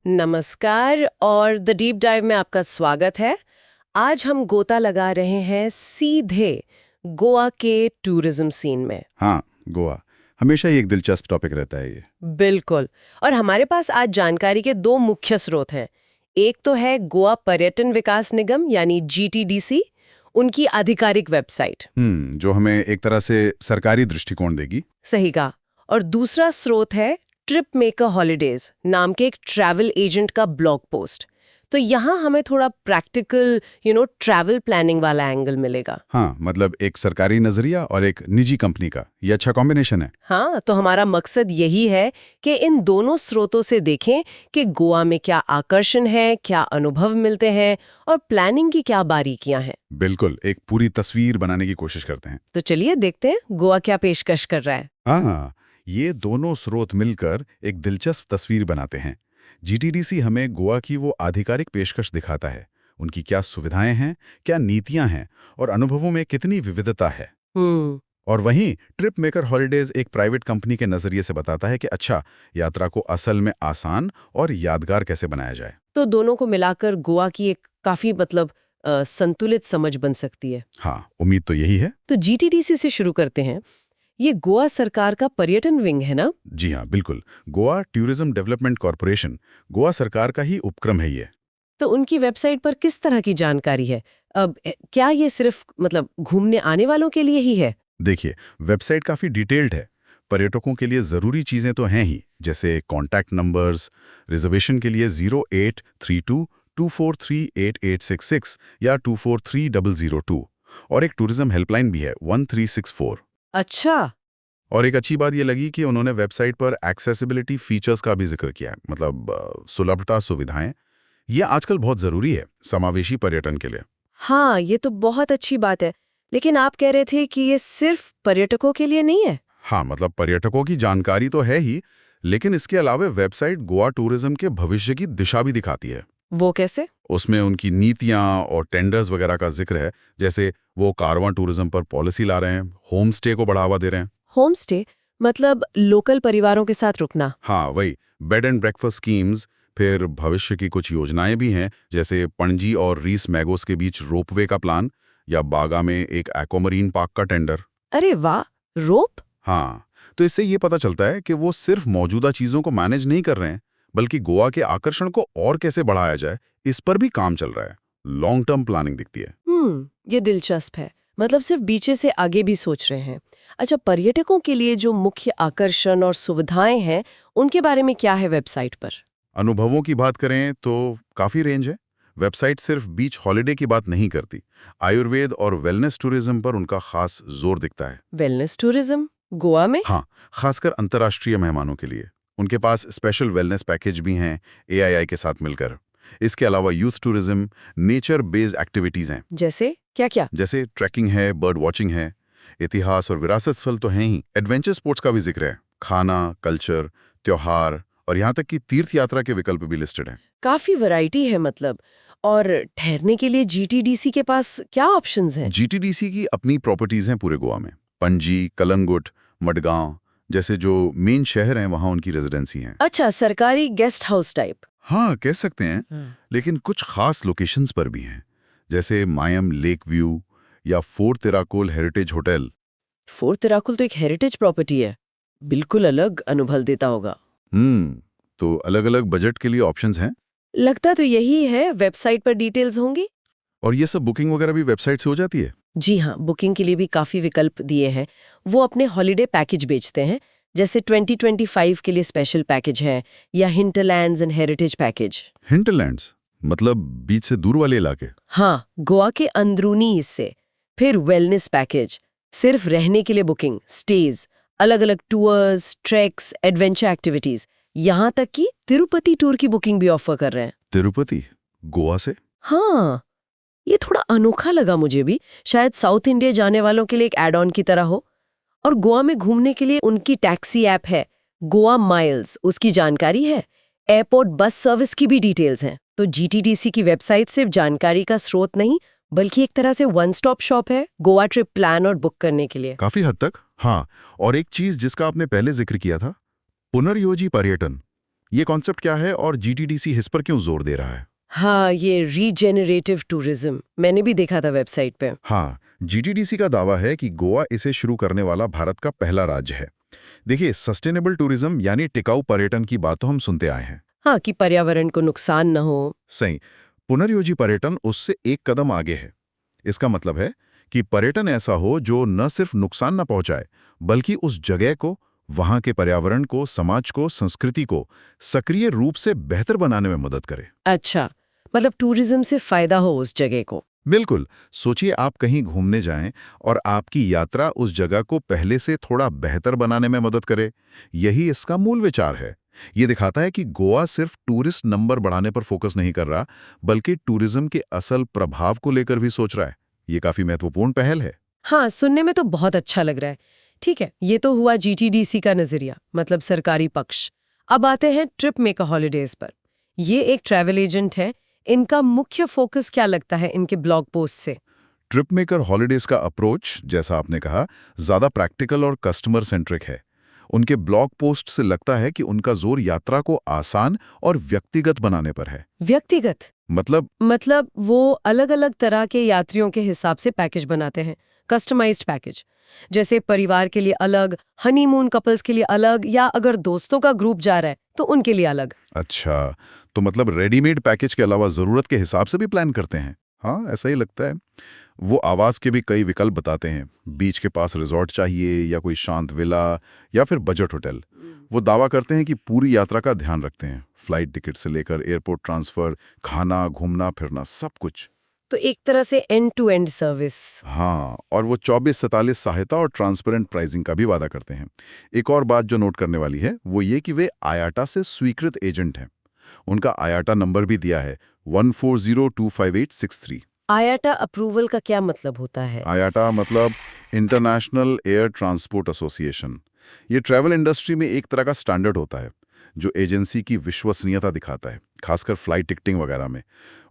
नमस्कार और the deep dive में आपका स्वागत है। आज हम गोता लगा रहे हैं सीधे गोवा के टूरिज्म सीन में। हाँ, गोवा हमेशा ही एक दिलचस्प टॉपिक रहता है ये। बिल्कुल। और हमारे पास आज जानकारी के दो मुख्य स्रोत हैं। एक तो है गोवा पर्यटन विकास निगम यानी GTDC, उनकी आधिकारिक वेबसाइट। जो हमें एक तरह से सरकारी दृष्टिकोण देगी। सही कहा। और दूसरा स्रोत है ट्रिप मेकर हॉलीडेज नाम के एक ट्रैवल एजेंट का ब्लॉग पोस्ट। तो यहाँ हमें थोड़ा प्रैक्टिकल ट्रैवल प्लानिंग वाला एंगल मिलेगा। हाँ, मतलब एक सरकारी नजरिया और एक निजी कंपनी का ये अच्छा कॉम्बिनेशन है। हाँ, तो हमारा मकसद यही है कि इन दोनों स्रोतों से देखें कि गोवा में क्या आकर्षण है, क्या अनुभव मिलते हैं और प्लानिंग की क्या बारीकियां हैं। बिल्कुल, एक पूरी तस्वीर बनाने की कोशिश करते हैं। तो चलिए देखते हैं गोवा क्या पेशकश कर रहा है। हाँ, ये दोनों स्रोत मिलकर एक दिलचस्प तस्वीर बनाते हैं। GTDC हमें गोवा की वो आधिकारिक पेशकश दिखाता है, उनकी क्या सुविधाएं हैं, क्या नीतियां हैं और अनुभवों में कितनी विविधता है। और वहीं ट्रिप मेकर हॉलीडेज एक प्राइवेट कंपनी के नजरिए से बताता है कि अच्छा, यात्रा को असल में आसान और यादगार कैसे बनाया जाए। तो दोनों को मिलाकर गोवा की एक काफी संतुलित समझ बन सकती है। हाँ, उम्मीद तो यही है। तो GTDC से शुरू करते हैं। ये गोवा सरकार का पर्यटन विंग है ना? जी हाँ, बिल्कुल। Goa tourism development corporation Goa सरकार का ही उपक्रम है ये। तो उनकी वेबसाइट पर किस तरह की जानकारी है? अब क्या ये सिर्फ घूमने आने वालों के लिए ही है? देखिए, वेबसाइट काफ़ी डिटेल्ड है। पर्यटकों के लिए ज़रूरी चीज़ें तो हैं ही, जैसे कॉन्टैक्ट नंबर्स, रिजर्वेशन के लिए 083224388866 या 243002 और एक टूरिज्म हेल्पलाइन भी है 1364। अच्छा। और एक अच्छी बात ये लगी कि उन्होंने वेबसाइट पर एक्सेसिबिलिटी फीचर्स का भी जिक्र किया है, मतलब सुलभता, सुविधाएं। ये आजकल बहुत ज़रूरी है समावेशी पर्यटन के लिए। हाँ, ये तो बहुत अच्छी बात है। लेकिन आप कह रहे थे कि ये सिर्फ पर्यटकों के लिए नहीं है। हाँ, मतलब पर्यटकों की जानकारी तो है ही, लेकिन इसके अलावा वेबसाइट गोवा टूरिज्म के भविष्य की दिशा भी दिखाती है। वो कैसे? उसमें उनकी नीतियां और टेंडर्स वगैरह का जिक्र है, जैसे वो कारवां टूरिज्म पर पॉलिसी ला रहे हैं, होम स्टे को बढ़ावा दे रहे हैं। होम स्टे मतलब लोकल परिवारों के साथ रुकना? हाँ, वही बेड एंड ब्रेकफास्ट स्कीम्स। फिर भविष्य की कुछ योजनाएं भी हैं, जैसे पणजी और रीस मैगोस के बीच रोपवे का प्लान या बागा में एक एक्वामरीन पार्क का टेंडर। अरे वाह, रोप? हाँ, तो इससे ये पता चलता है कि वो सिर्फ मौजूदा चीजों को मैनेज नहीं कर रहे हैं, बल्कि गोवा के आकर्षण को और कैसे बढ़ाया जाए, इस पर भी काम चल रहा है। लॉन्ग टर्म प्लानिंग दिखती है। ये दिलचस्प है। मतलब सिर्फ बीचे से आगे भी सोच रहे हैं। अच्छा, पर्यटकों के लिए जो मुख्य आकर्षण और सुविधाएं हैं, उनके बारे में क्या है वेबसाइट पर? अनुभवों की बात करें तो काफी रेंज है। वेबसाइट सिर्फ बीच हॉलिडे की बात नहीं करती। आयुर्वेद और वेलनेस टूरिज्म पर उनका खास जोर दिखता है। वेलनेस टूरिज्म गोवा में? हाँ, खासकर अंतर्राष्ट्रीय मेहमानों के लिए। उनके पास स्पेशल वेलनेस पैकेज भी हैं AII के साथ मिलकर। इसके अलावा youth tourism, nature based activities हैं। जैसे क्या क्या? जैसे ट्रैकिंग है, बर्ड वॉचिंग है, इतिहास और विरासत स्थल तो हैं ही। एडवेंचर स्पोर्ट्स का भी जिक्र है। खाना, कल्चर, त्योहार और यहाँ तक कि तीर्थ यात्रा के विकल्प भी लिस्टेड हैं। काफी वैरायटी है मतलब। और ठहरने के लिए GTDC के पास क्या ऑप्शंस हैं? GTDC की अपनी प्रॉपर्टीज हैं पूरे गोवा में। पणजी, कलंगुट, मडगांव जैसे जो मेन शहर हैं, वहाँ उनकी रेजिडेंसी हैं। अच्छा, सरकारी गेस्ट हाउस टाइप? हाँ, कह सकते हैं। लेकिन कुछ खास लोकेशंस पर भी हैं, जैसे मायम लेक व्यू या fort Tiracol heritage hotel. Fort तिराकुल तो एक हेरिटेज प्रॉपर्टी है, बिल्कुल अलग अनुभव देता होगा। तो अलग-अलग बजट के लिए ऑप्शंस हैं। लगता तो यही है। वेबसाइट पर डिटेल्स होंगी? और ये सब बुकिंग वगैरह भी वेबसाइट से हो जाती है? जी हाँ, बुकिंग के लिए भी काफी विकल्प दिए हैं। वो अपने हॉलिडे पैकेज बेचते हैं, जैसे 2025 के लिए स्पेशल पैकेज है या hinterlands and heritage package. Hinterlands मतलब बीच से दूर वाले इलाके? हाँ, गोवा के अंदरूनी हिस्से। फिर वेलनेस पैकेज, सिर्फ रहने के लिए बुकिंग, स्टेज, अलग अलग टूर्स, ट्रैक्स, एडवेंचर एक्टिविटीज, यहाँ तक कि तिरुपति टूर की बुकिंग भी ऑफर कर रहे हैं। तिरुपति गोवा से? हाँ, ये थोड़ा अनोखा लगा मुझे भी। शायद साउथ इंडिया जाने वालों के लिए एक एड ऑन की तरह हो। और गोवा में घूमने के लिए उनकी टैक्सी ऐप है गोवा माइल्स, उसकी जानकारी है। एयरपोर्ट बस सर्विस की भी डिटेल्स हैं। तो GTDC की वेबसाइट सिर्फ जानकारी का स्रोत नहीं, बल्कि एक तरह से वन स्टॉप शॉप है गोवा ट्रिप प्लान और बुक करने के लिए। काफी हद तक, हाँ। और एक चीज जिसका आपने पहले जिक्र किया था, पुनर्योजी पर्यटन, ये कॉन्सेप्ट क्या है और जीटीडीसी इस पर क्यों जोर दे रहा है? हाँ, ये रीजेनरेटिव टूरिज्म मैंने भी देखा था वेबसाइट पे। हाँ, जीटीडीसी का दावा है कि गोवा इसे शुरू करने वाला भारत का पहला राज्य है। देखिए, सस्टेनेबल टूरिज्म यानी टिकाऊ पर्यटन की बात तो हम सुनते आए हैं। हाँ, कि पर्यावरण को नुकसान न हो। सही। पुनर्योजी पर्यटन उससे एक कदम आगे है। इसका मतलब है कि पर्यटन ऐसा हो जो न सिर्फ नुकसान न पहुंचाए, बल्कि उस जगह को, वहां के पर्यावरण को, समाज को, संस्कृति को सक्रिय रूप से बेहतर बनाने में मदद करे। अच्छा, मतलब टूरिज्म से फायदा हो उस जगह को। बिल्कुल। सोचिए, आप कहीं घूमने जाएं और आपकी यात्रा उस जगह को पहले से थोड़ा बेहतर बनाने में मदद करे। यही इसका मूल विचार है। ये दिखाता है कि गोवा सिर्फ टूरिस्ट नंबर बढ़ाने पर फोकस नहीं कर रहा, बल्कि टूरिज्म के असल प्रभाव को लेकर भी सोच रहा है। ये काफी महत्वपूर्ण पहल है। हाँ, सुनने में तो बहुत अच्छा लग रहा है। ठीक है, ये तो हुआ जीटीडीसी का नजरिया, मतलब सरकारी पक्ष। अब आते हैं ट्रिप मेकर हॉलिडेज पर। ये एक ट्रैवल एजेंट है। इनका मुख्य फोकस क्या लगता है इनके ब्लॉग पोस्ट से? ट्रिप मेकर हॉलिडेज का अप्रोच, जैसा आपने कहा, ज्यादा प्रैक्टिकल और कस्टमर सेंट्रिक है। उनके ब्लॉग पोस्ट से लगता है कि उनका जोर यात्रा को आसान और व्यक्तिगत बनाने पर है। व्यक्तिगत मतलब वो अलग-अलग तरह के यात्रियों के हिसाब से पैकेज बनाते हैं, कस्टमाइज्ड पैकेज। जैसे परिवार के लिए अलग, हनीमून कपल्स के लिए अलग, या अगर दोस्तों का ग्रुप जा रहा है तो उनके लिए अलग। अच्छा, तो मतलब रेडीमेड पैकेज के अलावा जरूरत के हिसाब से भी प्लान करते हैं। हाँ, ऐसा ही लगता है। वो आवास के भी कई विकल्प बताते हैं। बीच के पास रिजॉर्ट चाहिए, या कोई शांत विला, या फिर बजट होटल। वो दावा करते हैं कि पूरी यात्रा का ध्यान रखते हैं, फ्लाइट टिकट से लेकर एयरपोर्ट ट्रांसफर, खाना, घूमना फिरना, सब कुछ। तो एक तरह से एंड टू एंड सर्विस। हाँ, और वो 24-47 सहायता और ट्रांसपेरेंट प्राइसिंग का भी वादा करते हैं। एक और बात जो नोट करने वाली है वो ये कि वे आयाटा से स्वीकृत एजेंट हैं। उनका आयाटा नंबर भी दिया है, 14025863। आयाटा अप्रूवल का क्या मतलब होता है? आयाटा मतलब इंटरनेशनल एयर ट्रांसपोर्ट एसोसिएशन। ये ट्रैवल इंडस्ट्री में एक तरह का स्टैंडर्ड होता है जो एजेंसी की विश्वसनीयता दिखाता है, खासकर फ्लाइट टिकटिंग वगैरह में।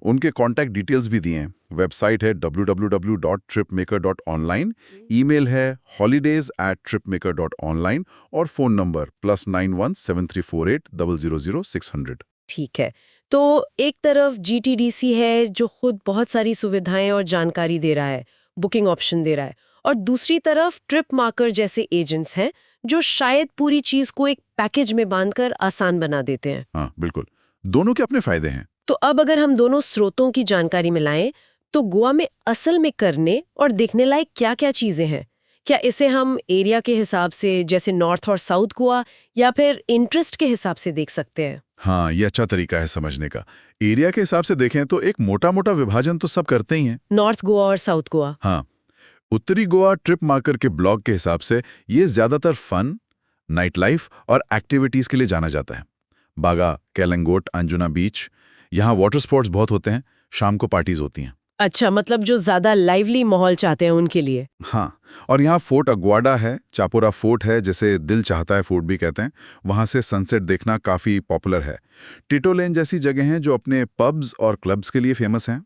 उनके कॉन्टैक्ट डिटेल्स भी दिए हैं। वेबसाइट है www.tripmaker.online, ईमेल है holidays@tripmaker.online और फ़ोन नंबर +917348000600। ठीक है, तो एक तरफ जीटीडीसी है जो खुद बहुत सारी सुविधाएं और जानकारी दे रहा है, बुकिंग ऑप्शन दे रहा है, और दूसरी तरफ ट्रिप मार्कर जैसे एजेंट्स हैं जो शायद पूरी चीज को एक पैकेज में बांधकर आसान बना देते हैं। हाँ, बिल्कुल। दोनों के अपने फायदे हैं। तो अब अगर हम दोनों स्रोतों की जानकारी मिलाएं, तो गोवा में असल में करने और देखने लायक क्या-क्या चीजें हैं? क्या इसे हम एरिया के हिसाब से, जैसे नॉर्थ और साउथ गोवा, या फिर इंटरेस्ट के हिसाब से देख सकते हैं? हाँ, ये अच्छा तरीका है समझने का। एरिया के हिसाब से देखें तो एक मोटा-मोटा विभाजन तो सब करते ही हैं। नॉर्थ गोवा और साउथ गोवा। हाँ, उत्तरी गोवा ट्रिप मार्कर के ब्लॉग के हिसाब से ये ज्यादातर फन, नाइट लाइफ और एक्टिविटीज के लिए जाना जाता है। बागा, केलंगोट, अंजुना बीच, यहाँ वाटर स्पोर्ट्स बहुत होते हैं, शाम को पार्टीज होती हैं। अच्छा, मतलब जो ज्यादा लाइवली माहौल चाहते हैं उनके लिए। हाँ, और यहाँ फोर्ट अग्वाडा है, चापोरा फोर्ट है, जैसे दिल चाहता है फोर्ट भी कहते हैं। वहाँ से सनसेट देखना काफी पॉपुलर है। टिटो लेन जैसी जगह हैं जो अपने पब्स और क्लब्स के लिए फेमस हैं।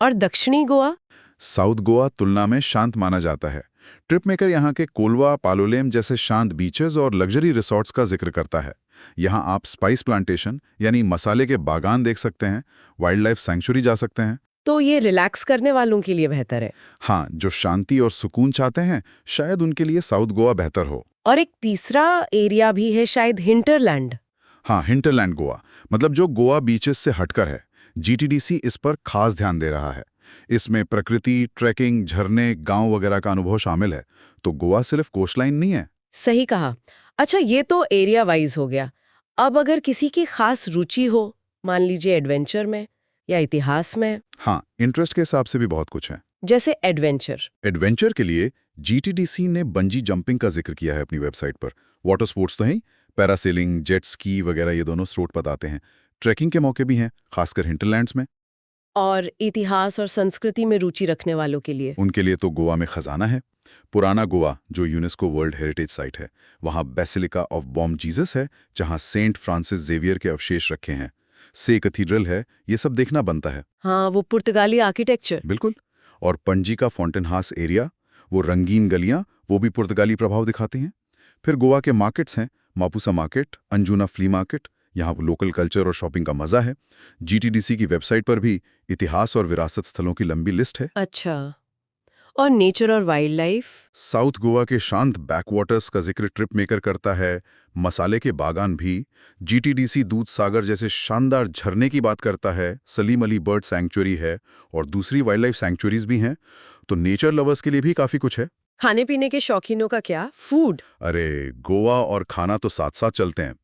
और दक्षिणी गोवा? साउथ गोवा तुलना में शांत माना जाता है। ट्रिप मेकर यहाँ के कोलवा, पालोलेम जैसे शांत बीचेस और लग्जरी रिसॉर्ट्स का जिक्र करता है। यहाँ आप स्पाइस प्लांटेशन यानी मसाले के बागान देख सकते हैं, वाइल्ड लाइफ सैंक्चुरी जा सकते हैं। तो ये रिलैक्स करने वालों के लिए बेहतर है। हाँ, जो शांति और सुकून चाहते हैं, शायद उनके लिए साउथ गोवा बेहतर हो। और एक तीसरा एरिया भी है शायद, हिंटरलैंड। हाँ, हिंटरलैंड गोवा, मतलब जो गोवा बीचेस से हटकर है। जीटीडीसी इस पर खास ध्यान दे रहा है। इसमें प्रकृति, ट्रैकिंग, झरने, गांव वगैरह का अनुभव शामिल है। तो गोवा सिर्फ कोस्टलाइन नहीं है। सही कहा। अच्छा, ये तो एरिया वाइज हो गया। अब अगर किसी की खास रुचि हो, मान लीजिए एडवेंचर में या इतिहास में। हाँ, इंटरेस्ट के हिसाब से भी बहुत कुछ है। जैसे एडवेंचर। एडवेंचर के लिए जीटीडीसी ने बंजी जंपिंग का जिक्र किया है अपनी वेबसाइट पर। वाटर स्पोर्ट्स तो हैं, पैरासेलिंग, जेट स्की वगैरह ये दोनों स्रोत बताते हैं। ट्रैकिंग के मौके भी हैं, खासकर हिंटरलैंड्स में। और इतिहास और संस्कृति में रुचि रखने वालों के लिए? उनके लिए तो गोवा में खजाना है। पुराना गोवा, जो यूनेस्को वर्ल्ड हेरिटेज साइट है, वहाँ बेसिलिका ऑफ बॉम जीसस है, जहाँ सेंट फ्रांसिस जेवियर के अवशेष रखे हैं। से कैथीड्रल है, ये सब देखना बनता है। हाँ, वो पुर्तगाली आर्किटेक्चर। बिल्कुल। और पणजी का फाउंटेन हाउस एरिया, वो रंगीन गलियां, वो भी पुर्तगाली प्रभाव दिखाती हैं। फिर गोवा के मार्केट्स हैं, Mapusa market, Anjuna flea market, यहाँ लोकल कल्चर और शॉपिंग का मजा है। जीटीडीसी की वेबसाइट पर भी इतिहास और विरासत स्थलों की लंबी लिस्ट है। अच्छा, और नेचर और वाइल्ड लाइफ? साउथ गोवा के शांत बैकवाटर्स का जिक्र ट्रिप मेकर करता है। मसाले के बागान भी। जीटीडीसी दूध सागर जैसे शानदार झरने की बात करता है। सलीम अली बर्ड सैंक्चुरी है और दूसरी वाइल्ड लाइफ सैंक्चुरीज भी हैं। तो नेचर लवर्स के लिए भी काफी कुछ है। खाने पीने के शौकीनों का क्या? फूड? अरे, गोवा और खाना तो साथ साथ चलते हैं।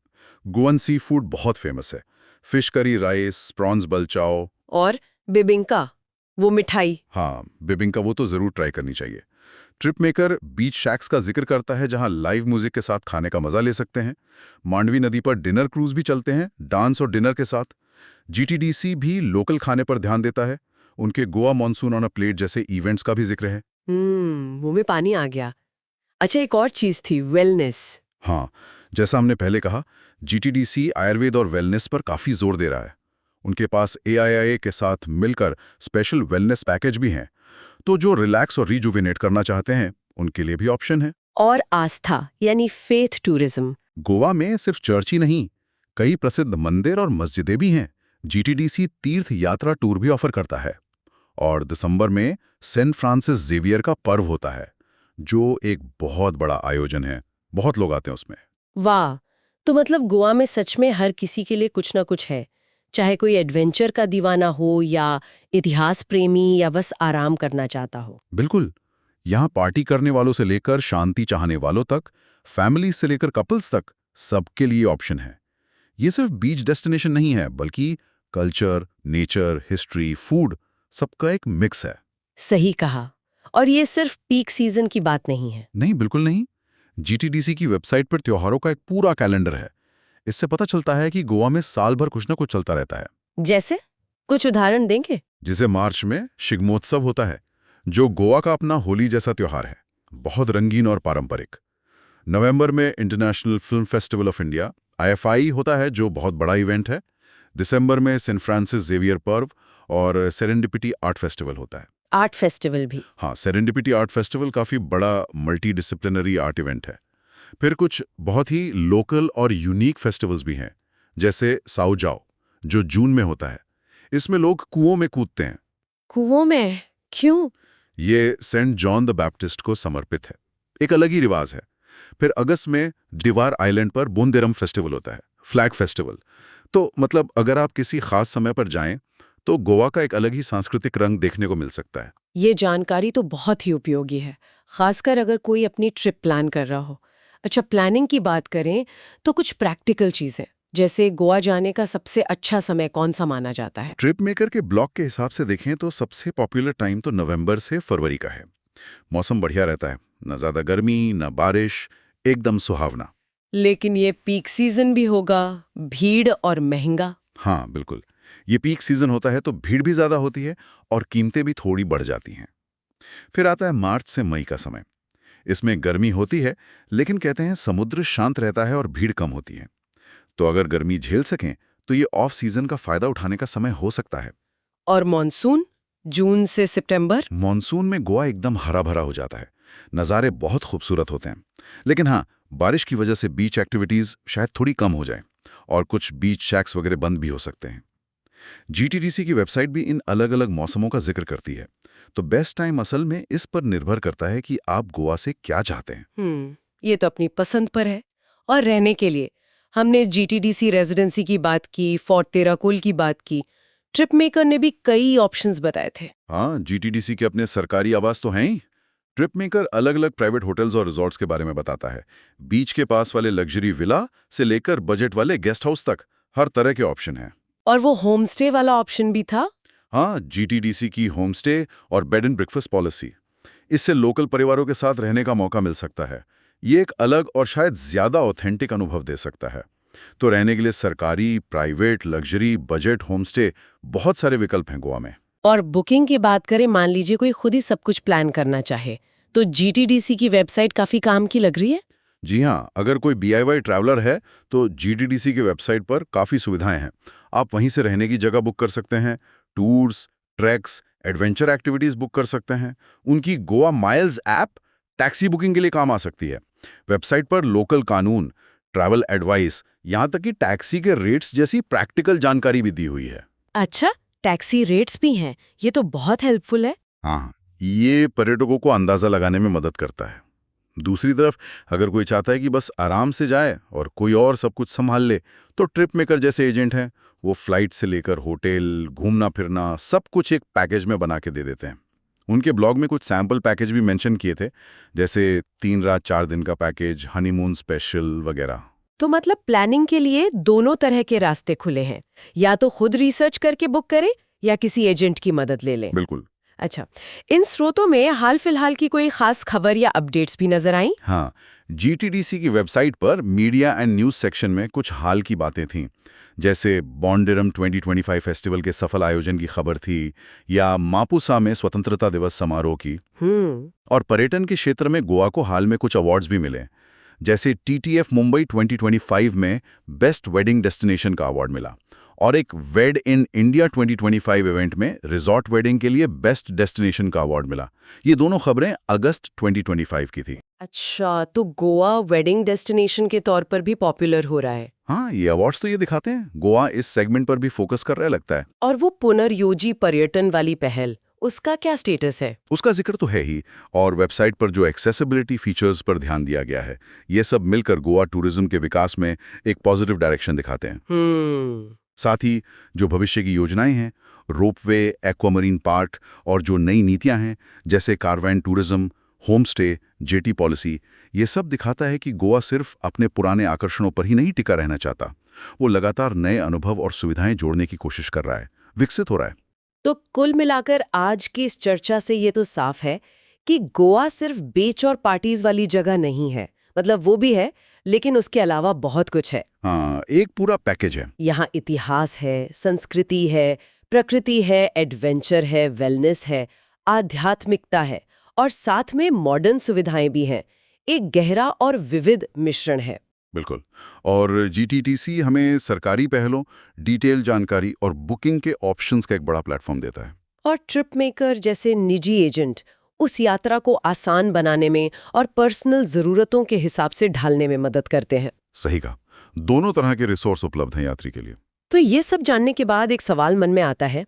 गोवन सी फूड बहुत फेमस है। फिश करी राइस, प्रॉन्स बलचाओ और बिबिंका, वो मिठाई? हाँ, बिबिंका वो तो जरूर ट्राई करनी चाहिए। ट्रिप मेकर बीच शैक्स का जिक्र करता है जहां लाइव म्यूजिक के साथ खाने का मजा ले सकते हैं। मांडवी नदी पर डिनर क्रूज भी चलते हैं, डांस और डिनर के साथ। जीटीडीसी भी लोकल खाने पर ध्यान देता है। उनके Goa monsoon on a plate जैसे इवेंट्स का भी जिक्र है। मुंह में पानी आ गया। अच्छा, एक और चीज थी, वेलनेस। हाँ, जैसा हमने पहले कहा, जीटीडीसी आयुर्वेद और वेलनेस पर काफी जोर दे रहा है। उनके पास एआईआई के साथ मिलकर स्पेशल वेलनेस पैकेज भी हैं। तो जो रिलैक्स और रिजुविनेट करना चाहते हैं, उनके लिए भी ऑप्शन है। और आस्था यानी फेथ टूरिज्म? गोवा में सिर्फ चर्च ही नहीं, कई प्रसिद्ध मंदिर और मस्जिदें भी हैं। जीटीडीसी तीर्थ यात्रा टूर भी ऑफर करता है। और दिसंबर में सेंट फ्रांसिस जेवियर का पर्व होता है, जो एक बहुत बड़ा आयोजन है। बहुत लोग आते हैं उसमें। वाह, तो मतलब गोवा में सच में हर किसी के लिए कुछ ना कुछ है, चाहे कोई एडवेंचर का दीवाना हो या इतिहास प्रेमी या बस आराम करना चाहता हो। बिल्कुल, यहाँ पार्टी करने वालों से लेकर शांति चाहने वालों तक, फैमिली से लेकर कपल्स तक, सबके लिए ऑप्शन है। ये सिर्फ बीच डेस्टिनेशन नहीं है, बल्कि कल्चर, नेचर, हिस्ट्री, फूड, सबका एक मिक्स है। सही कहा। और ये सिर्फ पीक सीजन की बात नहीं है। नहीं, बिल्कुल नहीं। जीटीडीसी की वेबसाइट पर त्योहारों का एक पूरा कैलेंडर है। इससे पता चलता है कि गोवा में साल भर कुछ न कुछ चलता रहता है। जैसे कुछ उदाहरण देंगे? जिसे मार्च में शिग्मोत्सव होता है, जो गोवा का अपना होली जैसा त्योहार है, बहुत रंगीन और पारंपरिक। नवंबर में international film festival of India IFI होता है, जो बहुत बड़ा इवेंट है। दिसंबर में सेंट फ्रांसिस जेवियर पर्व और सेरेंडिपिटी आर्ट फेस्टिवल होता है। आर्ट फेस्टिवल भी? हाँ, सेरेंडिपिटी आर्ट फेस्टिवल काफी बड़ा मल्टी डिसिप्लिनरी आर्ट इवेंट है। फिर कुछ बहुत ही लोकल और यूनिक फेस्टिवल्स भी हैं, जैसे साओ जाओ, जो जून में होता है। इसमें लोग कुओं में कूदते हैं। कुओं में? क्यों? ये सेंट जॉन द बैप्टिस्ट को समर्पित है, एक अलग ही रिवाज है। फिर अगस्त में दीवार आइलैंड पर बोंदेरम फेस्टिवल होता है, फ्लैग फेस्टिवल। तो मतलब अगर आप किसी खास समय पर जाएं, तो गोवा का एक अलग ही सांस्कृतिक रंग देखने को मिल सकता है। ये जानकारी तो बहुत ही उपयोगी है, खासकर अगर कोई अपनी ट्रिप प्लान कर रहा हो। अच्छा, प्लानिंग की बात करें तो कुछ प्रैक्टिकल चीजें, जैसे गोवा जाने का सबसे अच्छा समय कौन सा माना जाता है? ट्रिप मेकर के ब्लॉग के हिसाब से देखें तो सबसे पॉपुलर टाइम तो नवंबर से फरवरी का है। मौसम बढ़िया रहता है, न ज्यादा गर्मी न बारिश, एकदम सुहावना। लेकिन ये पीक सीजन भी होगा, भीड़ और महंगा। हाँ, बिल्कुल। ये पीक सीजन होता है तो भीड़ भी ज्यादा होती है और कीमतें भी थोड़ी बढ़ जाती हैं। फिर आता है मार्च से मई का समय। इसमें गर्मी होती है, लेकिन कहते हैं समुद्र शांत रहता है और भीड़ कम होती है। तो अगर गर्मी झेल सकें तो ये ऑफ सीजन का फायदा उठाने का समय हो सकता है। और मॉनसून? जून से सितंबर? मॉनसून में गोवा एकदम हरा भरा हो जाता है, नज़ारे बहुत खूबसूरत होते हैं। लेकिन हाँ, बारिश की वजह से बीच एक्टिविटीज शायद थोड़ी कम हो जाएं और कुछ बीच शैक्स वगैरह बंद भी हो सकते हैं। जीटीडीसी की वेबसाइट भी इन अलग अलग मौसमों का जिक्र करती है। तो बेस्ट टाइम असल में इस पर निर्भर करता है कि आप गोवा से क्या चाहते हैं। ये तो अपनी पसंद पर है। और रहने के लिए हमने जीटीडीसी रेजिडेंसी की बात की, फोर्ट तेराकोल की बात की। ट्रिप मेकर ने भी कई ऑप्शंस बताए थे। हाँ, जीटीडीसी के अपने सरकारी आवास तो हैं ही। ट्रिप मेकर अलग अलग प्राइवेट होटल्स और रिजॉर्ट्स के बारे में बताता है। बीच के पास वाले लग्जरी विला से लेकर बजट वाले गेस्ट हाउस तक हर तरह के ऑप्शन हैं। और वो होम स्टे वाला ऑप्शन भी था? हाँ, जीटीडीसी की होम स्टे और बेड एंड ब्रेकफास्ट पॉलिसी, इससे लोकल परिवारों के साथ रहने का मौका मिल सकता है। ये एक अलग और शायद ज्यादा ऑथेंटिक अनुभव दे सकता है। तो रहने के लिए सरकारी, private, luxury, budget, home stay, बहुत सारे विकल्प हैं गोवा में। और बुकिंग की बात करें, मान लीजिए कोई खुद ही सब कुछ प्लान करना चाहे, तो जीटीडीसी की वेबसाइट काफी काम की लग रही है। जी हाँ, अगर कोई बीआईवाई ट्रैवलर है तो जीटीडीसी की वेबसाइट पर काफ़ी सुविधाएं हैं। आप वहीं से रहने की जगह बुक कर सकते हैं, tours, tracks, adventure activities book कर सकते हैं। उनकी Goa miles app taxi booking के लिए काम आ सकती है। वेबसाइट पर लोकल कानून, ट्रैवल एडवाइस, यहाँ तक कि टैक्सी के रेट्स जैसी प्रैक्टिकल जानकारी भी दी हुई है। अच्छा, टैक्सी रेट्स भी हैं। ये तो बहुत हेल्पफुल है। हाँ, ये पर्यटकों को अंदाजा लगाने में मदद करता है। दूसरी तरफ अगर कोई चाहता है कि बस आराम से जाए और कोई और सब कुछ संभाल ले, तो ट्रिप मेकर जैसे एजेंट हैं, वो फ्लाइट से लेकर होटल, घूमना फिरना सब कुछ एक पैकेज में बना के दे देते हैं। उनके ब्लॉग में कुछ सैम्पल पैकेज भी मेंशन किए थे, जैसे 3 रात 4 दिन का पैकेज, हनीमून स्पेशल वगैरह। तो मतलब प्लानिंग के लिए दोनों तरह के रास्ते खुले हैं। या तो खुद रिसर्च करके बुक करें या किसी एजेंट की मदद ले लें। बिल्कुल। अच्छा, इन स्रोतों में हाल फिलहाल की कोई खास खबर या अपडेट्स भी नजर आई? हाँ, जीटीडीसी की वेबसाइट पर मीडिया एंड न्यूज़ सेक्शन में कुछ हाल की बातें थीं, जैसे बॉन्डिरम 2025 फेस्टिवल के सफल आयोजन की खबर थी, या मापुसा में स्वतंत्रता दिवस समारोह की। और पर्यटन के क्षेत्र में गोवा को हाल में कुछ अवार्ड्स भी मिले, जैसे टीटीएफ मुंबई 2025 में बेस्ट वेडिंग डेस्टिनेशन का अवार्ड मिला, और एक वेड इन इंडिया 2025 इवेंट में रिजॉर्ट वेडिंग के लिए बेस्ट डेस्टिनेशन का अवार्ड मिला। ये दोनों खबरें अगस्त 2025 की थी। अच्छा, तो गोवा वेडिंग डेस्टिनेशन के तौर पर भी पॉपुलर हो रहा है। हाँ, ये अवार्ड्स तो ये दिखाते हैं गोवा इस सेगमेंट पर भी फोकस कर रहा है लगता है। और वो पुनर्योजी पर्यटन वाली पहल, उसका क्या स्टेटस है? उसका जिक्र तो है ही, और वेबसाइट पर जो एक्सेसिबिलिटी फीचर्स पर ध्यान दिया गया है, ये सब मिलकर गोवा टूरिज्म के विकास में एक पॉजिटिव डायरेक्शन दिखाते हैं। साथ ही जो भविष्य की योजनाएं हैं, रोपवे, एक्वामरीन पार्क, और जो नई नीतियां हैं जैसे caravan tourism, home stay, jetty policy, ये सब दिखाता है कि गोवा सिर्फ अपने पुराने आकर्षणों पर ही नहीं टिका रहना चाहता। वो लगातार नए अनुभव और सुविधाएं जोड़ने की कोशिश कर रहा है, विकसित हो रहा है। तो कुल मिलाकर आज की इस चर्चा से ये तो साफ है कि गोवा सिर्फ बीच और पार्टीज वाली जगह नहीं है। मतलब वो भी है, लेकिन उसके अलावा बहुत कुछ है। हाँ, एक पूरा पैकेज है। यहाँ इतिहास है, संस्कृति है, प्रकृति है, एडवेंचर है, वेलनेस है, आध्यात्मिकता है, और साथ में मॉडर्न सुविधाएं भी हैं। एक गहरा और विविध मिश्रण है। बिल्कुल। और जीटीटीसी हमें सरकारी पहलों, डिटेल जानकारी और बुकिंग के ऑप्शंस का एक बड़ा प्लेटफॉर्म देता है। और ट्रिप मेकर जैसे निजी एजेंट उस यात्रा को आसान बनाने में और पर्सनल ज़रूरतों के हिसाब से ढालने में मदद करते हैं। सही कहा, दोनों तरह के रिसोर्स उपलब्ध हैं यात्री के लिए। तो ये सब जानने के बाद एक सवाल मन में आता है,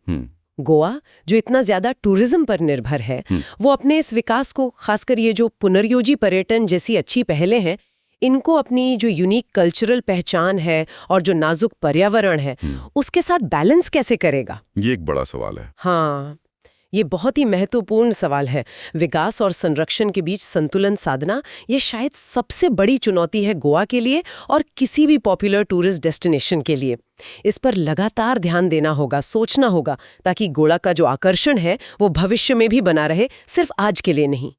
गोवा जो इतना ज्यादा टूरिज्म पर निर्भर है, वो अपने इस विकास को, खासकर ये जो पुनर्योजी पर्यटन जैसी अच्छी पहलें हैं, इनको अपनी जो यूनिक कल्चरल पहचान है और जो नाजुक पर्यावरण है, उसके साथ बैलेंस कैसे करेगा? ये एक बड़ा सवाल है। हाँ, ये बहुत ही महत्वपूर्ण सवाल है। विकास और संरक्षण के बीच संतुलन साधना, ये शायद सबसे बड़ी चुनौती है गोवा के लिए और किसी भी पॉपुलर टूरिस्ट डेस्टिनेशन के लिए। इस पर लगातार ध्यान देना होगा, सोचना होगा, ताकि गोवा का जो आकर्षण है वो भविष्य में भी बना रहे, सिर्फ आज के लिए नहीं।